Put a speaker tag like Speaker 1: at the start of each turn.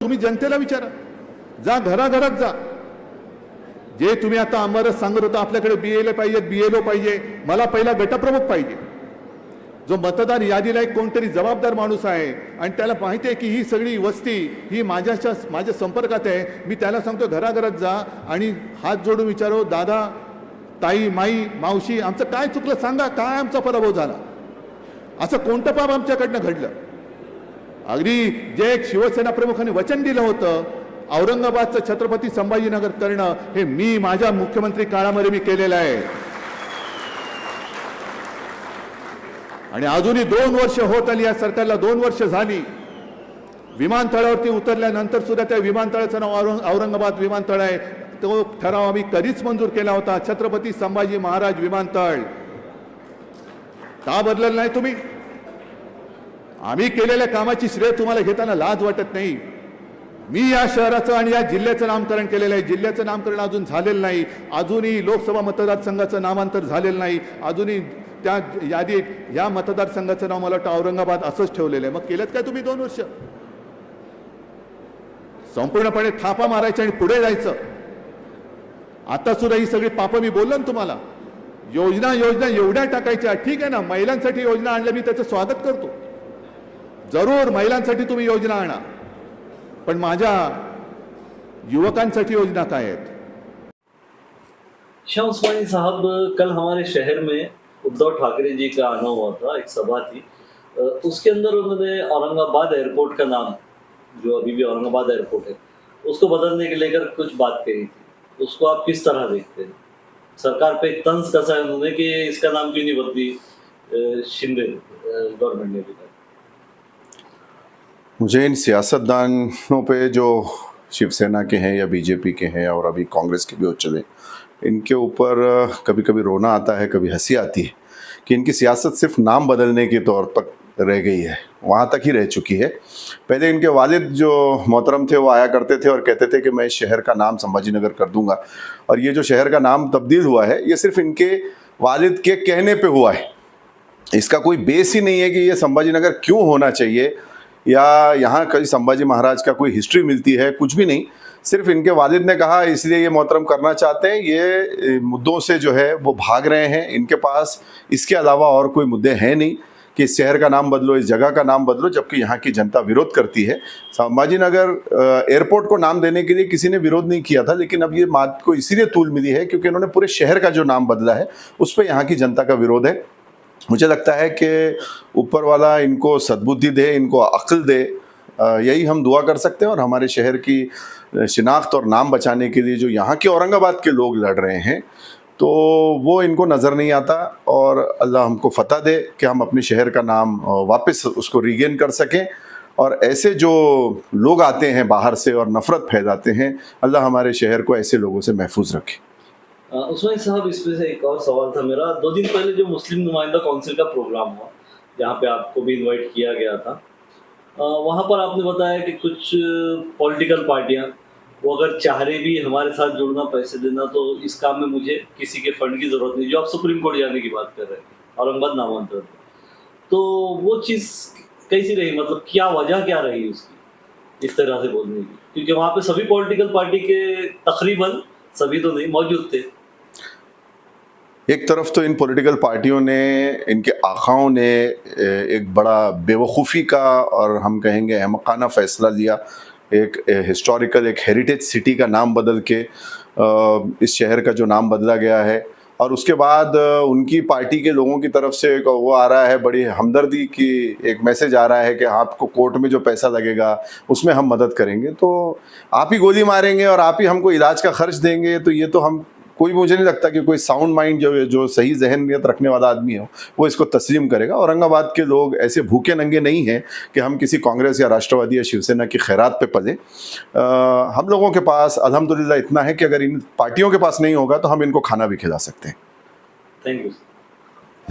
Speaker 1: तुम्ही जनतेला विचारा, जा घराघरात जा. जे तुम्ही आता आम्हालाच सांगत होता आपल्याकडे बीएलए पाहिजे, बीएलओ पाहिजे, मला पहिला गटप्रमुख पाहिजे, जो मतदार यादीला एक कोणतरी जबाबदार माणूस आहे आणि त्याला माहिती आहे की ही सगळी वस्ती ही माझ्या संपर्कात आहे. मी त्याला सांगतो घराघरात जा आणि हात जोडून विचारो, दादा, ताई, माई, मावशी, आमचं काय चुकलं सांगा, काय आमचा पराभव झाला, असं कोणतं पाप आमच्याकडनं घडलं. अगदी जे एक शिवसेना प्रमुखांनी वचन दिलं होतं औरंगाबादचं छत्रपती संभाजीनगर करणं, हे मी माझ्या मुख्यमंत्री काळामध्ये मी केलेलं आहे. आणि अजूनही 2 वर्ष होत आली, या सरकारला 2 वर्ष झाली. विमानतळावरती उतरल्यानंतर सुद्धा त्या विमानतळाचं नाव औरंगाबाद विमानतळ आहे. तो ठराव आम्ही कधीच मंजूर केला होता, छत्रपती संभाजी महाराज विमानतळ. का बदललं नाही तुम्ही? आम्ही केलेल्या कामाची श्रेय तुम्हाला घेताना लाज वाटत नाही? मी या शहराचं आणि या जिल्ह्याचं नामकरण केलेलं आहे. जिल्ह्याचं नामकरण अजून झालेलं नाही, अजूनही लोकसभा मतदारसंघाचं नामांतर झालेलं नाही, अजूनही त्या यादीत या मतदारसंघाचं नाव मला वाटतं औरंगाबाद असंच ठेवलेलं आहे. मग केलं काय तुम्ही 2 वर्ष? संपूर्णपणे थापा मारायचं आणि पुढे जायचं. आता सुद्धा ही सगळी पापं मी बोललो ना तुम्हाला. योजना एवढ्या टाकायच्या, ठीक आहे ना, महिलांसाठी योजना आणल्या, मी त्याचं स्वागत करतो. जरूर महिलांसाठी तुम्ही योजना आणा, पण माझ्या युवकांसाठी योजना काय आहेत?
Speaker 2: शाह उस्मानी साहब, कल हमारे शहर में उद्धव ठाकरे जी का आना हुआ था, एक सभा थी, उसके अंदर उन्होंने औरंगाबाद एयरपोर्ट का नाम, जो अभी भी औरंगाबाद एयरपोर्ट है, उसको बदलने के लेकर कुछ बात कही थी. उसको आप किस तरह देखते हैं? सरकार पे तंज कसा है उन्होंने कि इसका नाम क्यों नहीं बदली शिंदे गवर्नमेंट ने भी.
Speaker 3: मुझे इन सियासतदानों पे जो शिवसेना के हैं या बीजेपी के हैं और अभी कांग्रेस के भी हो चले, इनके ऊपर कभी कभी रोना आता है, कभी हंसी आती है कि इनकी सियासत सिर्फ नाम बदलने के तौर पर रह गई है, वहाँ तक ही रह चुकी है. पहले इनके वालिद जो मोहतरम थे वो आया करते थे और कहते थे कि मैं इस शहर का नाम संभाजीनगर कर दूंगा, और ये जो शहर का नाम तब्दील हुआ है ये सिर्फ इनके वालिद के कहने पे हुआ है. इसका कोई बेस ही नहीं है कि ये संभाजीनगर क्यों होना चाहिए या यहाँ कहीं संभाजी महाराज का कोई हिस्ट्री मिलती है, कुछ भी नहीं. सिर्फ इनके वालिद ने कहा इसलिए ये मोहतरम करना चाहते हैं. ये मुद्दों से जो है वो भाग रहे हैं. इनके पास इसके अलावा और कोई मुद्दे हैं नहीं कि इस शहर का नाम बदलो, इस जगह का नाम बदलो, जबकि यहाँ की जनता विरोध करती है. संभाजीनगर एयरपोर्ट को नाम देने के लिए किसी ने विरोध नहीं किया था, लेकिन अब ये बात को इसीलिए तूल मिली है क्योंकि इन्होंने पूरे शहर का जो नाम बदला है उस पर यहाँ की जनता का विरोध है. मुझे लगता है कि ऊपर वाला इनको सद्बुद्धि दे, इनको अक्ल दे, यही हम दुआ कर सकते हैं. और हमारे शहर की शिनाख्त और नाम बचाने के लिए जो यहाँ के औरंगाबाद के लोग लड़ रहे हैं, तो वो इनको नज़र नहीं आता. और अल्लाह हमको फ़तह दे कि हम अपने शहर का नाम वापस उसको रीगेन कर सकें. और ऐसे जो लोग आते हैं बाहर से और नफ़रत फैलाते हैं, अल्लाह हमारे शहर को ऐसे लोगों से महफूज रखे.
Speaker 2: उस्मानी साहब, इसमें से एक और सवाल था मेरा. 2 दिन पहले जो मुस्लिम नुमाइंदा काउंसिल का प्रोग्राम हुआ, जहाँ पे आपको भी इनवाइट किया गया था, वहाँ पर आपने बताया कि कुछ पॉलिटिकल पार्टियाँ वो अगर चाह रही भी हमारे साथ जुड़ना, पैसे देना, तो इस काम में मुझे किसी के फंड की ज़रूरत नहीं. जो आप सुप्रीम कोर्ट जाने की बात कर रहे हैं औरंगाबाद नामांतरण, तो वो चीज़ कैसी रही? मतलब क्या वजह क्या रही उसकी इस तरह से बोलने की? क्योंकि वहाँ पे सभी पॉलिटिकल पार्टी के तकरीबन, सभी तो नहीं, मौजूद थे.
Speaker 3: एक तरफ तो इन पॉलिटिकल पार्टियों ने, इनके आखाओं ने एक बड़ा बेवकूफ़ी का और हम कहेंगे अहमकाना फ़ैसला लिया. एक हिस्टोरिकल, एक हेरिटेज सिटी का नाम बदल के इस शहर का जो नाम बदला गया है, और उसके बाद उनकी पार्टी के लोगों की तरफ से वो आ रहा है, बड़ी हमदर्दी की एक मैसेज आ रहा है कि आपको कोर्ट में जो पैसा लगेगा उसमें हम मदद करेंगे, तो आप ही गोली मारेंगे और आप ही हमको इलाज का खर्च देंगे. तो ये तो हम कोई, मुझे नहीं लगता कि कोई साउंड माइंड जो सही जहनियत रखने वाला आदमी हो वो इसको तस्लीम करेगा. औरंगाबाद के लोग ऐसे भूखे नंगे नहीं हैं कि हम किसी कांग्रेस या राष्ट्रवादी या शिवसेना की खैरात पे पले. हम लोगों के पास अल्हम्दुलिल्लाह इतना है कि अगर इन पार्टियों के पास नहीं होगा तो हम इनको खाना भी खिला सकते हैं.
Speaker 2: Thank you.